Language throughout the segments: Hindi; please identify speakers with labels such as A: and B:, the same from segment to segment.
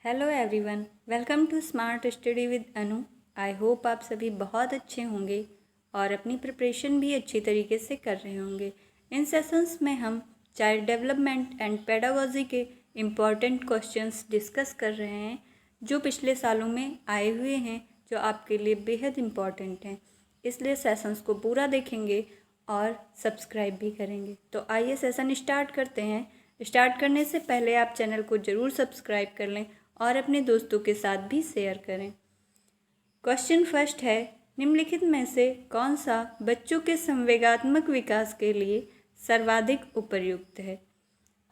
A: Hello everyone, welcome to smart study with Anu. I hope आप सभी बहुत अच्छे होंगे और अपनी प्रिपरेशन भी अच्छी तरीके से कर रहे होंगे। इन सेशंस में हम चाइल्ड डेवलपमेंट एंड पेडागोजी के इम्पॉर्टेंट क्वेश्चंस डिस्कस कर रहे हैं जो पिछले सालों में आए हुए हैं, जो आपके लिए बेहद इम्पॉर्टेंट हैं। इसलिए सेशंस को पूरा देखेंगे और सब्सक्राइब भी करेंगे। तो आइए सेशन स्टार्ट करते हैं। स्टार्ट करने से पहले आप चैनल को ज़रूर सब्सक्राइब कर लें और अपने दोस्तों के साथ भी शेयर करें। क्वेश्चन फर्स्ट है, निम्नलिखित में से कौन सा बच्चों के संवेगात्मक विकास के लिए सर्वाधिक उपयुक्त है?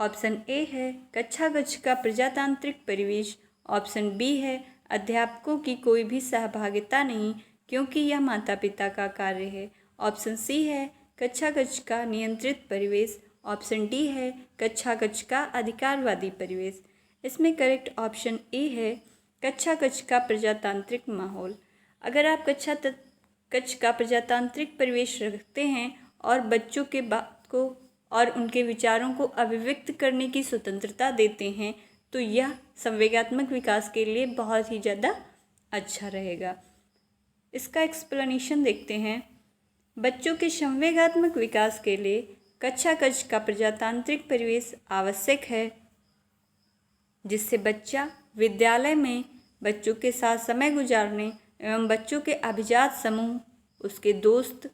A: ऑप्शन ए है कक्षा का प्रजातांत्रिक परिवेश। ऑप्शन बी है अध्यापकों की कोई भी सहभागिता नहीं क्योंकि यह माता पिता का कार्य है। ऑप्शन सी है कक्षा का नियंत्रित परिवेश। ऑप्शन डी है कक्षा का अधिकारवादी परिवेश। इसमें करेक्ट ऑप्शन ए है कक्षा का प्रजातांत्रिक माहौल। अगर आप कक्ष का प्रजातांत्रिक परिवेश रखते हैं और बच्चों के बात को और उनके विचारों को अभिव्यक्त करने की स्वतंत्रता देते हैं तो यह संवेगात्मक विकास के लिए बहुत ही ज़्यादा अच्छा रहेगा। इसका एक्सप्लेनेशन देखते हैं। बच्चों के संवेगात्मक विकास के लिए कक्षा का प्रजातांत्रिक परिवेश आवश्यक है, जिससे बच्चा विद्यालय में बच्चों के साथ समय गुजारने एवं बच्चों के अभिजात समूह, उसके दोस्त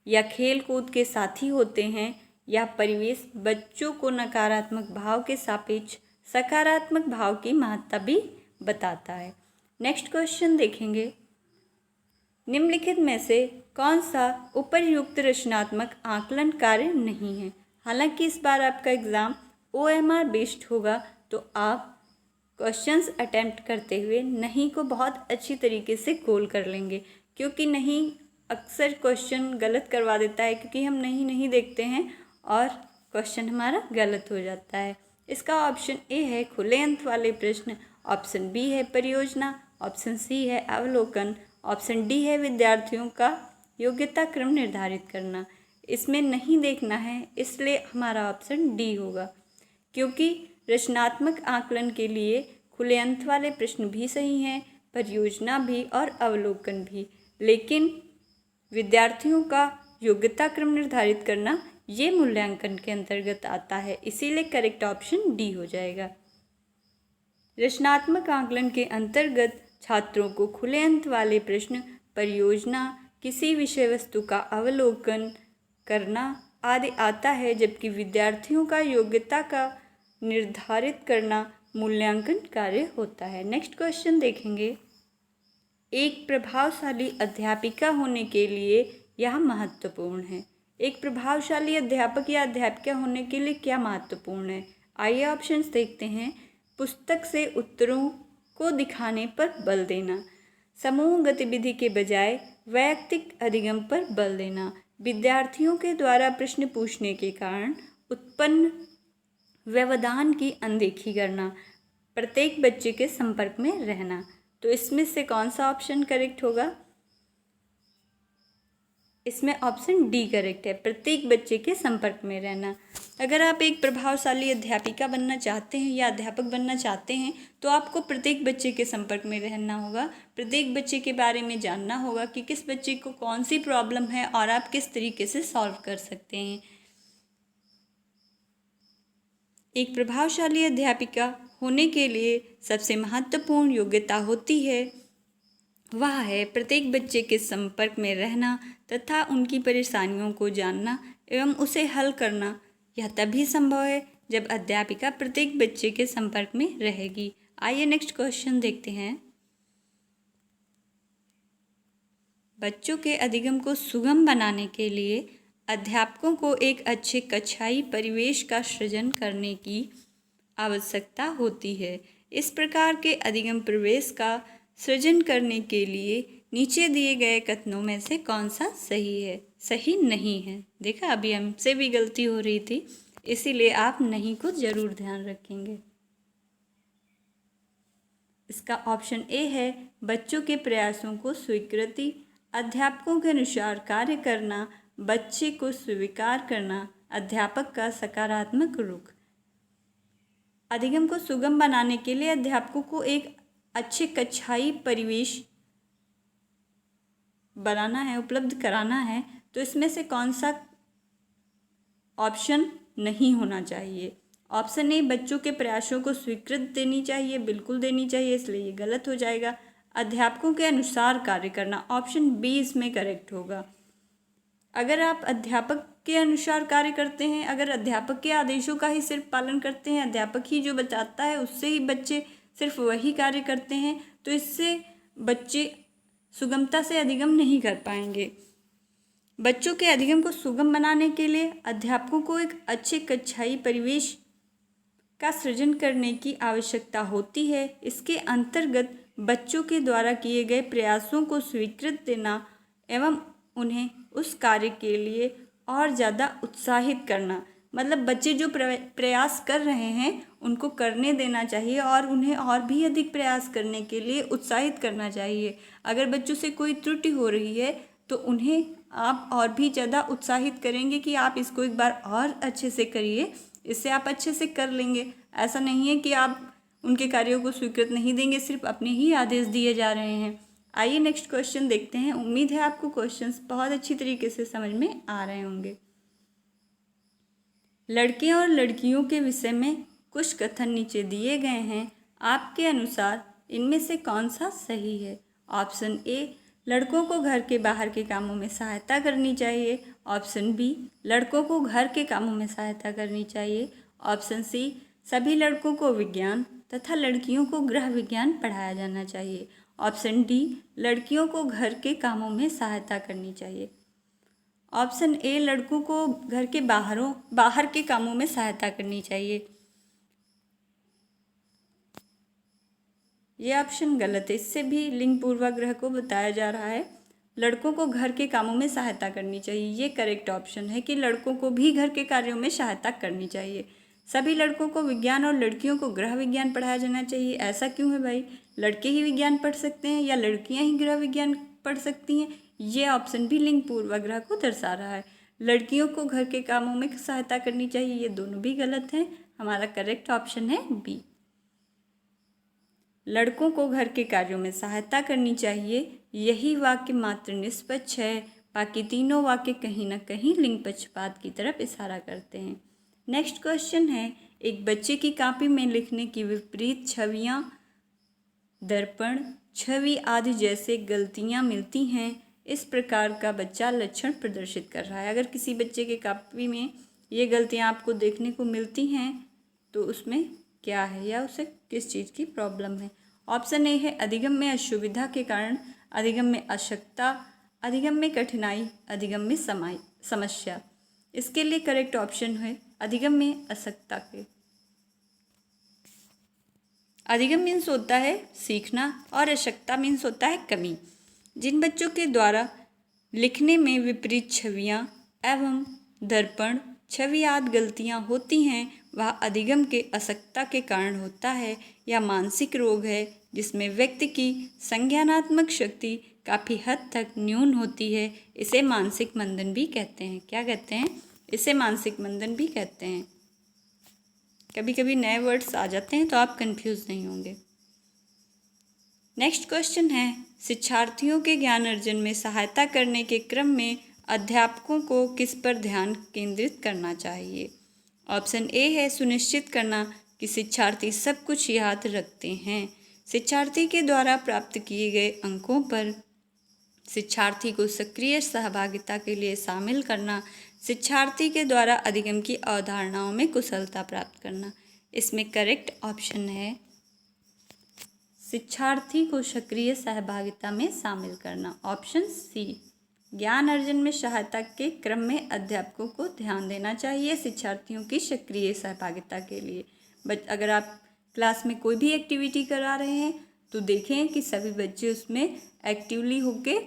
A: या खेल कूद के साथी होते हैं। यह परिवेश बच्चों को नकारात्मक भाव के सापेक्ष सकारात्मक भाव की महत्ता भी बताता है। नेक्स्ट क्वेश्चन देखेंगे, निम्नलिखित में से कौन सा उपर्युक्त रचनात्मक आकलन कार्य नहीं है? हालांकि इस बार आपका एग्ज़ाम OMR बेस्ड होगा तो आप क्वेश्चंस अटेम्प्ट करते हुए नहीं को बहुत अच्छी तरीके से गोल कर लेंगे, क्योंकि नहीं अक्सर क्वेश्चन गलत करवा देता है क्योंकि हम नहीं देखते हैं और क्वेश्चन हमारा गलत हो जाता है। इसका ऑप्शन ए है खुले अंत वाले प्रश्न। ऑप्शन बी है परियोजना। ऑप्शन सी है अवलोकन। ऑप्शन डी है विद्यार्थियों का योग्यता क्रम निर्धारित करना। इसमें नहीं देखना है, इसलिए हमारा ऑप्शन डी होगा, क्योंकि रचनात्मक आकलन के लिए खुले अंत वाले प्रश्न भी सही हैं, परियोजना भी और अवलोकन भी, लेकिन विद्यार्थियों का योग्यता क्रम निर्धारित करना ये मूल्यांकन के अंतर्गत आता है, इसीलिए करेक्ट ऑप्शन डी हो जाएगा। रचनात्मक आकलन के अंतर्गत छात्रों को खुले अंत वाले प्रश्न, परियोजना, किसी विषय वस्तु का अवलोकन करना आदि आता है, जबकि विद्यार्थियों का योग्यता का निर्धारित करना मूल्यांकन कार्य होता है। नेक्स्ट क्वेश्चन देखेंगे, एक प्रभावशाली अध्यापिका होने के लिए यह महत्वपूर्ण है। एक प्रभावशाली अध्यापक या अध्यापिका होने के लिए क्या महत्वपूर्ण है? आइए ऑप्शंस देखते हैं। पुस्तक से उत्तरों को दिखाने पर बल देना, समूह गतिविधि के बजाय वैयक्तिक अधिगम पर बल देना, विद्यार्थियों के द्वारा प्रश्न पूछने के कारण उत्पन्न व्यवधान की अनदेखी करना, प्रत्येक बच्चे के संपर्क में रहना। तो इसमें से कौन सा ऑप्शन करेक्ट होगा? इसमें ऑप्शन डी करेक्ट है, प्रत्येक बच्चे के संपर्क में रहना। अगर आप एक प्रभावशाली अध्यापिका बनना चाहते हैं या अध्यापक बनना चाहते हैं तो आपको प्रत्येक बच्चे के संपर्क में रहना होगा, प्रत्येक बच्चे के बारे में जानना होगा कि किस बच्चे को कौन सी प्रॉब्लम है और आप किस तरीके से सॉल्व कर सकते हैं। एक प्रभावशाली अध्यापिका होने के लिए सबसे महत्वपूर्ण योग्यता होती है वह है प्रत्येक बच्चे के संपर्क में रहना तथा उनकी परेशानियों को जानना एवं उसे हल करना। यह तभी संभव है जब अध्यापिका प्रत्येक बच्चे के संपर्क में रहेगी। आइए नेक्स्ट क्वेश्चन देखते हैं। बच्चों के अधिगम को सुगम बनाने के लिए अध्यापकों को एक अच्छे कक्षाई परिवेश का सृजन करने की आवश्यकता होती है। इस प्रकार के अधिगम परिवेश का सृजन करने के लिए नीचे दिए गए कथनों में से कौन सा सही है? सही नहीं है। देखा, अभी हमसे भी गलती हो रही थी, इसीलिए आप नहीं को जरूर ध्यान रखेंगे। इसका ऑप्शन ए है बच्चों के प्रयासों को स्वीकृति, अध्यापकों के अनुसार कार्य करना, बच्चे को स्वीकार करना, अध्यापक का सकारात्मक रुख। अधिगम को सुगम बनाने के लिए अध्यापकों को एक अच्छे कक्षाई परिवेश बनाना है, उपलब्ध कराना है, तो इसमें से कौन सा ऑप्शन नहीं होना चाहिए? ऑप्शन ए, बच्चों के प्रयासों को स्वीकृति देनी चाहिए, बिल्कुल देनी चाहिए, इसलिए ये गलत हो जाएगा। अध्यापकों के अनुसार कार्य करना, ऑप्शन बी इसमें करेक्ट होगा। अगर आप अध्यापक के अनुसार कार्य करते हैं, अगर अध्यापक के आदेशों का ही सिर्फ पालन करते हैं, अध्यापक ही जो बताता है उससे ही बच्चे सिर्फ वही कार्य करते हैं, तो इससे बच्चे सुगमता से अधिगम नहीं कर पाएंगे। बच्चों के अधिगम को सुगम बनाने के लिए अध्यापकों को एक अच्छे कक्षाई परिवेश का सृजन करने की आवश्यकता होती है। इसके अंतर्गत बच्चों के द्वारा किए गए प्रयासों को स्वीकृति देना एवं उन्हें उस कार्य के लिए और ज़्यादा उत्साहित करना, मतलब बच्चे जो प्रयास कर रहे हैं उनको करने देना चाहिए और उन्हें और भी अधिक प्रयास करने के लिए उत्साहित करना चाहिए। अगर बच्चों से कोई त्रुटि हो रही है तो उन्हें आप और भी ज़्यादा उत्साहित करेंगे कि आप इसको एक बार और अच्छे से करिए, इससे आप अच्छे से कर लेंगे। ऐसा नहीं है कि आप उनके कार्यों को स्वीकृत नहीं देंगे, सिर्फ अपने ही आदेश दिए जा रहे हैं। आइए नेक्स्ट क्वेश्चन देखते हैं। उम्मीद है आपको क्वेश्चंस बहुत अच्छी तरीके से समझ में आ रहे होंगे। लड़के और लड़कियों के विषय में कुछ कथन नीचे दिए गए हैं, आपके अनुसार इनमें से कौन सा सही है? ऑप्शन ए, लड़कों को घर के बाहर के कामों में सहायता करनी चाहिए। ऑप्शन बी, लड़कों को घर के कामों में सहायता करनी चाहिए। ऑप्शन सी, सभी लड़कों को विज्ञान तथा लड़कियों को गृह विज्ञान पढ़ाया जाना चाहिए। ऑप्शन डी, लड़कियों को घर के कामों में सहायता करनी चाहिए। ऑप्शन ए, लड़कों को घर के बाहर के कामों में सहायता करनी चाहिए। ये ऑप्शन गलत है, इससे भी लिंग पूर्वाग्रह को बताया जा रहा है। लड़कों को घर के कामों में सहायता करनी चाहिए, ये करेक्ट ऑप्शन है कि लड़कों को भी घर के कार्यों में सहायता करनी चाहिए। सभी लड़कों को विज्ञान और लड़कियों को गृह विज्ञान पढ़ाया जाना चाहिए। ऐसा क्यों है भाई? लड़के ही विज्ञान पढ़ सकते हैं या लड़कियां ही गृह विज्ञान पढ़ सकती हैं? ये ऑप्शन भी लिंग पूर्वाग्रह को दर्शा रहा है। लड़कियों को घर के कामों में सहायता करनी चाहिए, ये दोनों भी गलत हैं। हमारा करेक्ट ऑप्शन है बी, लड़कों को घर के कार्यों में सहायता करनी चाहिए। यही वाक्य मात्र निष्पक्ष है, बाकी तीनों वाक्य कहीं ना कहीं लिंग पक्षपात की तरफ इशारा करते हैं। नेक्स्ट क्वेश्चन है, एक बच्चे की कॉपी में लिखने की विपरीत छवियां, दर्पण, छवि आदि जैसे गलतियां मिलती हैं। इस प्रकार का बच्चा लक्षण प्रदर्शित कर रहा है। अगर किसी बच्चे के कॉपी में ये गलतियां आपको देखने को मिलती हैं तो उसमें क्या है या उसे किस चीज़ की प्रॉब्लम है? ऑप्शन ए है, अधिगम में असुविधा के कारण, अधिगम में अशक्तता, अधिगम में कठिनाई, अधिगम में समस्या। इसके लिए करेक्ट ऑप्शन है अधिगम में अशक्तता के। अधिगम मीन्स होता है सीखना और अशक्तता मीन्स होता है कमी। जिन बच्चों के द्वारा लिखने में विपरीत छवियाँ एवं दर्पण, छवि आदि गलतियाँ होती हैं वह अधिगम के अशक्तता के कारण होता है या मानसिक रोग है जिसमें व्यक्ति की संज्ञानात्मक शक्ति काफ़ी हद तक न्यून होती है। इसे मानसिक मंदन भी कहते हैं। क्या कहते हैं? इसे मानसिक मंदन भी कहते हैं। कभी कभी नए वर्ड्स आ जाते हैं तो आप कंफ्यूज नहीं होंगे। नेक्स्ट क्वेश्चन है, शिक्षार्थियों के ज्ञान अर्जन में सहायता करने के क्रम में अध्यापकों को किस पर ध्यान केंद्रित करना चाहिए? ऑप्शन ए है, सुनिश्चित करना कि शिक्षार्थी सब कुछ याद रखते हैं। शिक्षार्थी के द्वारा प्राप्त किए गए अंकों पर शिक्षार्थी को सक्रिय सहभागिता के लिए शामिल करना। शिक्षार्थी के द्वारा अधिगम की अवधारणाओं में कुशलता प्राप्त करना। इसमें करेक्ट ऑप्शन है शिक्षार्थी को सक्रिय सहभागिता में शामिल करना, ऑप्शन सी। ज्ञान अर्जन में सहायता के क्रम में अध्यापकों को ध्यान देना चाहिए शिक्षार्थियों की सक्रिय सहभागिता के लिए। अगर आप क्लास में कोई भी एक्टिविटी करा रहे हैं तो देखें कि सभी बच्चे उसमें एक्टिवली होके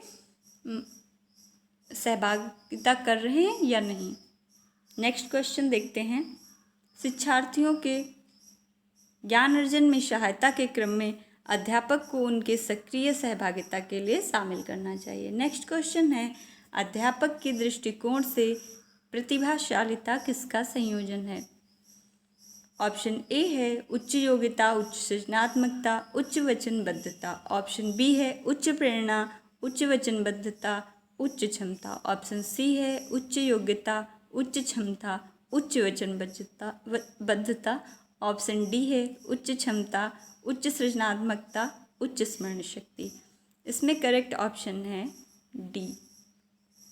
A: सहभागिता कर रहे हैं या नहीं। नेक्स्ट क्वेश्चन देखते हैं, शिक्षार्थियों के ज्ञान अर्जन में सहायता के क्रम में अध्यापक को उनके सक्रिय सहभागिता के लिए शामिल करना चाहिए। नेक्स्ट क्वेश्चन है, अध्यापक के दृष्टिकोण से प्रतिभाशालिता किसका संयोजन है? ऑप्शन ए है उच्च योग्यता, उच्च सृजनात्मकता, उच्च वचनबद्धता। ऑप्शन बी है उच्च प्रेरणा, उच्च वचनबद्धता, उच्च क्षमता। ऑप्शन सी है उच्च योग्यता, उच्च क्षमता, उच्च वचनबद्धता। ऑप्शन डी है उच्च क्षमता, उच्च सृजनात्मकता, उच्च स्मरण शक्ति। इसमें करेक्ट ऑप्शन है डी।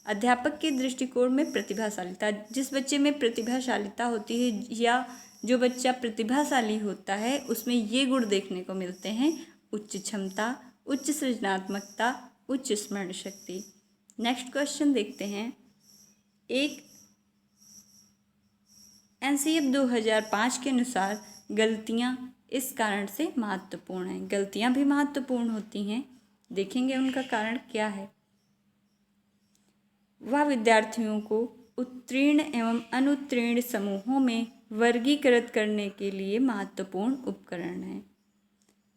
A: अध्यापक के दृष्टिकोण में प्रतिभाशालीता, जिस बच्चे में प्रतिभाशालीता होती है या जो बच्चा प्रतिभाशाली होता है उसमें ये गुण देखने को मिलते हैं: उच्च क्षमता, उच्च सृजनात्मकता, उच्च स्मरण शक्ति। नेक्स्ट क्वेश्चन देखते हैं। एक एनसीएफ 2005 के अनुसार गलतियां इस कारण से महत्वपूर्ण हैं। गलतियां भी महत्वपूर्ण होती हैं, देखेंगे उनका कारण क्या है। वह विद्यार्थियों को उत्तीर्ण एवं अनुत्तीर्ण समूहों में वर्गीकृत करने के लिए महत्वपूर्ण उपकरण है।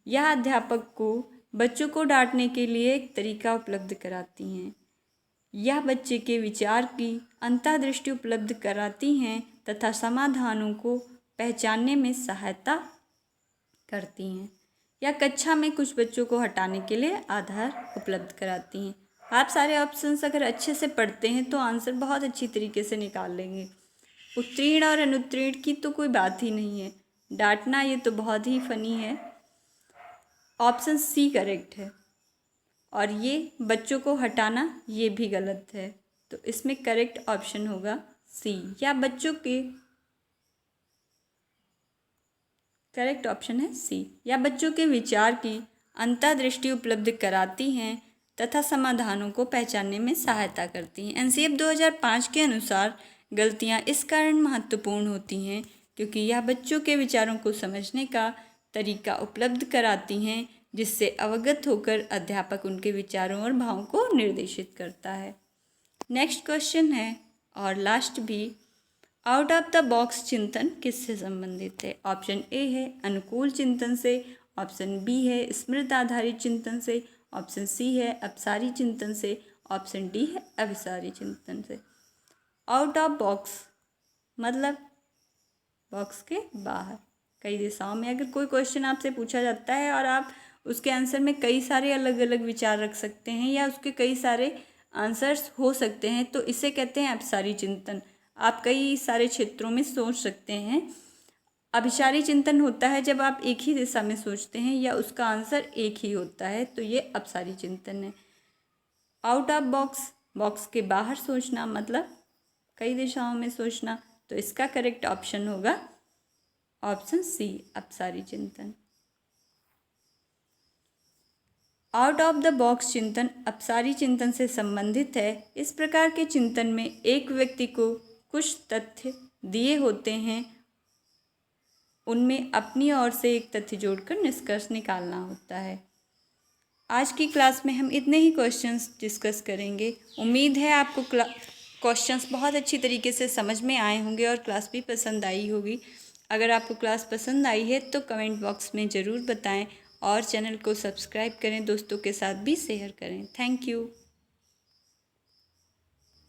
A: यह अध्यापक को बच्चों को डांटने के लिए एक तरीका उपलब्ध कराती हैं। यह बच्चे के विचार की अंतर्दृष्टि उपलब्ध कराती हैं तथा समाधानों को पहचानने में सहायता करती हैं। यह कक्षा में कुछ बच्चों को हटाने के लिए आधार उपलब्ध कराती हैं। आप सारे ऑप्शंस अगर अच्छे से पढ़ते हैं तो आंसर बहुत अच्छी तरीके से निकाल लेंगे। उत्तीर्ण और अनुत्तीर्ण की तो कोई बात ही नहीं है, डांटना ये तो बहुत ही फनी है। ऑप्शन सी करेक्ट है, और ये बच्चों को हटाना ये भी गलत है। तो इसमें करेक्ट ऑप्शन होगा सी, या बच्चों के करेक्ट ऑप्शन है सी, या बच्चों के विचार की अंतर्दृष्टि उपलब्ध कराती हैं तथा समाधानों को पहचानने में सहायता करती हैं। एनसीएफ 2005 के अनुसार गलतियां इस कारण महत्वपूर्ण होती हैं क्योंकि यह बच्चों के विचारों को समझने का तरीका उपलब्ध कराती हैं, जिससे अवगत होकर अध्यापक उनके विचारों और भावों को निर्देशित करता है। नेक्स्ट क्वेश्चन है और लास्ट भी, आउट ऑफ द बॉक्स चिंतन किससे संबंधित है? ऑप्शन ए है अनुकूल चिंतन से, ऑप्शन बी है स्मृति आधारित चिंतन से, ऑप्शन सी है अपसारी चिंतन से, ऑप्शन डी है अभिसारी चिंतन से। आउट ऑफ बॉक्स मतलब बॉक्स के बाहर। कई दिशाओं में अगर कोई क्वेश्चन आपसे पूछा जाता है और आप उसके आंसर में कई सारे अलग अलग विचार रख सकते हैं या उसके कई सारे आंसर्स हो सकते हैं, तो इसे कहते हैं अपसारी चिंतन। आप कई सारे क्षेत्रों में सोच सकते हैं। अभिसारी चिंतन होता है जब आप एक ही दिशा में सोचते हैं या उसका आंसर एक ही होता है, तो ये अपसारी चिंतन है। आउट ऑफ बॉक्स, बॉक्स के बाहर सोचना मतलब कई दिशाओं में सोचना, तो इसका करेक्ट ऑप्शन होगा ऑप्शन सी अपसारी चिंतन। आउट ऑफ द बॉक्स चिंतन अपसारी चिंतन से संबंधित है। इस प्रकार के चिंतन में एक व्यक्ति को कुछ तथ्य दिए होते हैं, उनमें अपनी ओर से एक तथ्य जोड़कर निष्कर्ष निकालना होता है। आज की क्लास में हम इतने ही क्वेश्चंस डिस्कस करेंगे। उम्मीद है आपको क्वेश्चंस बहुत अच्छी तरीके से समझ में आए होंगे और क्लास भी पसंद आई होगी। अगर आपको क्लास पसंद आई है तो कमेंट बॉक्स में ज़रूर बताएं और चैनल को सब्सक्राइब करें, दोस्तों के साथ भी शेयर करें। Thank you.